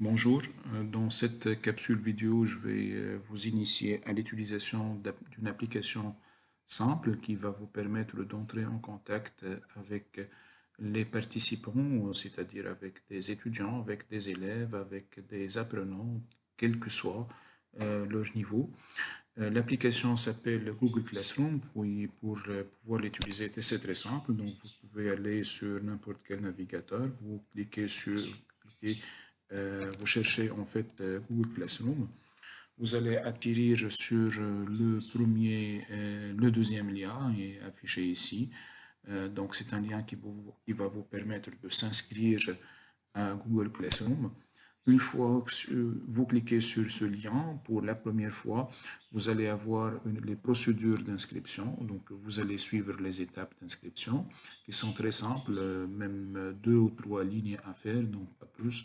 Bonjour, dans cette capsule vidéo, je vais vous initier à l'utilisation d'une application simple qui va vous permettre d'entrer en contact avec les participants, c'est-à-dire avec des étudiants, avec des élèves, avec des apprenants, quel que soit leur niveau. L'application s'appelle Google Classroom, puis pour pouvoir l'utiliser, c'est très simple. Donc, vous pouvez aller sur n'importe quel navigateur, vous cliquez vous cherchez en fait Google Classroom. Vous allez atterrir sur le deuxième lien est affiché ici. Donc, c'est un lien qui va vous permettre de s'inscrire à Google Classroom. Une fois que vous cliquez sur ce lien, pour la première fois, vous allez avoir les procédures d'inscription. Donc, vous allez suivre les étapes d'inscription qui sont très simples, même 2 ou 3 lignes à faire, donc pas plus.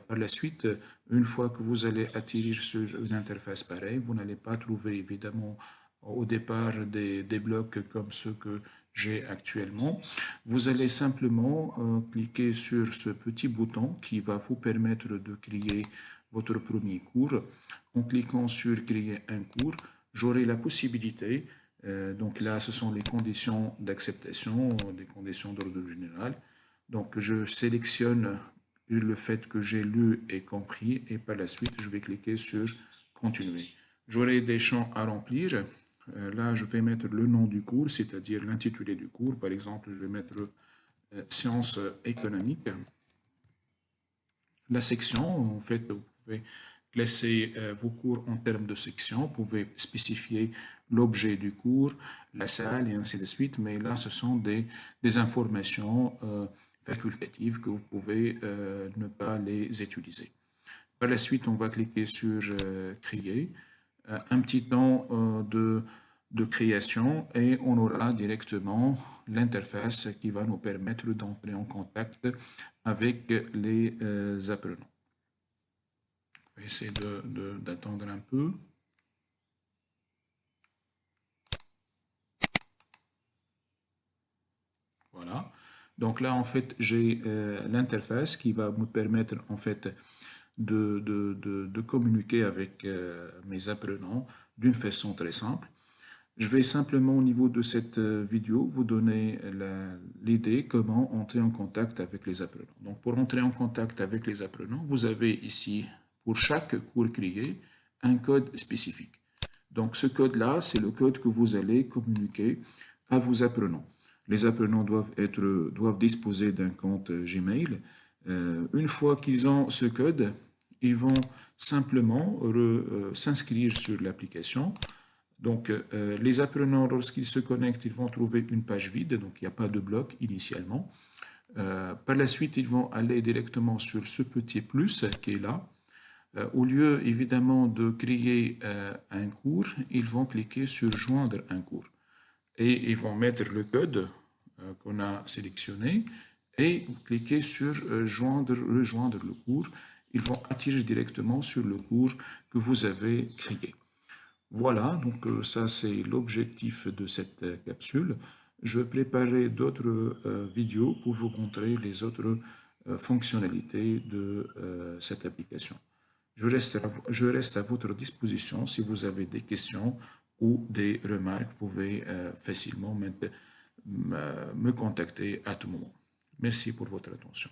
Par la suite, une fois que vous allez atterrir sur une interface pareille, vous n'allez pas trouver évidemment au départ des blocs comme ceux que j'ai actuellement. Vous allez simplement cliquer sur ce petit bouton qui va vous permettre de créer votre premier cours. En cliquant sur créer un cours, j'aurai la possibilité, donc là ce sont les conditions d'acceptation, des conditions d'ordre général. Donc je sélectionne le fait que j'ai lu et compris et par la suite je vais cliquer sur continuer. J'aurai des champs à remplir. Là je vais mettre le nom du cours, c'est-à-dire l'intitulé du cours. Par exemple, je vais mettre sciences économiques. La section, en fait, vous pouvez classer vos cours en termes de section, vous pouvez spécifier l'objet du cours, la salle et ainsi de suite, mais là ce sont des informations facultatives que vous pouvez ne pas les utiliser. Par la suite, on va cliquer sur créer, un petit temps de création et on aura directement l'interface qui va nous permettre d'entrer en contact avec les apprenants. On va essayer d'attendre un peu. Voilà. Donc là, en fait, j'ai l'interface qui va me permettre, en fait, de communiquer avec mes apprenants d'une façon très simple. Je vais simplement au niveau de cette vidéo vous donner l'idée comment entrer en contact avec les apprenants. Donc pour entrer en contact avec les apprenants, vous avez ici pour chaque cours créé un code spécifique. Donc ce code-là, c'est le code que vous allez communiquer à vos apprenants. Les apprenants doivent disposer d'un compte Gmail. Une fois qu'ils ont ce code, ils vont simplement s'inscrire sur l'application. Donc, les apprenants, lorsqu'ils se connectent, ils vont trouver une page vide, donc il n'y a pas de bloc initialement. Par la suite, ils vont aller directement sur ce petit plus qui est là. Au lieu, évidemment, de créer un cours, ils vont cliquer sur « Joindre un cours ». Et ils vont mettre le code qu'on a sélectionné et cliquer sur rejoindre le cours. Ils vont attirer directement sur le cours que vous avez créé. Voilà, donc ça c'est l'objectif de cette capsule. Je préparerai d'autres vidéos pour vous montrer les autres fonctionnalités de cette application. Je reste à votre disposition si vous avez des questions ou des remarques. Vous pouvez facilement me contacter à tout moment. Merci pour votre attention.